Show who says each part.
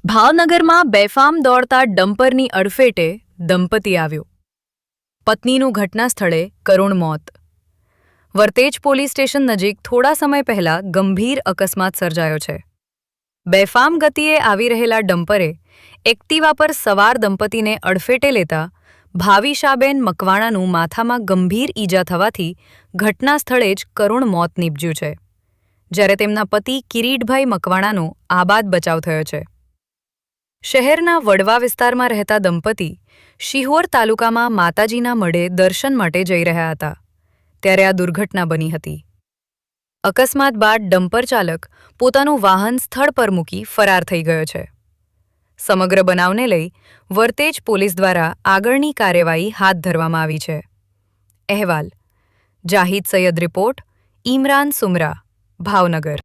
Speaker 1: ભાવનગરમાં બેફામ દોડતા ડમ્પરની અડફેટે દંપતી આવ્યું. પત્નીનું ઘટના સ્થળે કરુણ મોત. વરતેજ પોલીસ સ્ટેશન નજીક થોડા સમય પહેલા ગંભીર અકસ્માત સર્જાયો છે. બેફામ ગતિએ આવી રહેલા ડમ્પરે એક્ટિવા પર સવાર દંપતીને અડફેટે લેતા ભાવિશાબેન મકવાણાનું માથામાં ગંભીર ઈજા થવાથી ઘટના સ્થળે જ કરુણ મોત નીપજ્યું છે, જ્યારે તેમના પતિ કિરીટભાઈ મકવાણાનો આબાદ બચાવ થયો છે. શહેરના વડવા વિસ્તારમાં રહેતા દંપતી શિહોર તાલુકામાં માતાજીના મઢે દર્શન માટે જઈ રહ્યા હતા, ત્યારે આ દુર્ઘટના બની હતી. અકસ્માત બાદ ડમ્પર ચાલક પોતાનું વાહન સ્થળ પર મૂકી ફરાર થઈ ગયો છે. સમગ્ર બનાવને લઈ વરતેજ પોલીસ દ્વારા આગળની કાર્યવાહી હાથ ધરવામાં આવી છે. અહેવાલ જાહિદ સૈયદ રિપોર્ટ, ઇમરાન સુમરા, ભાવનગર.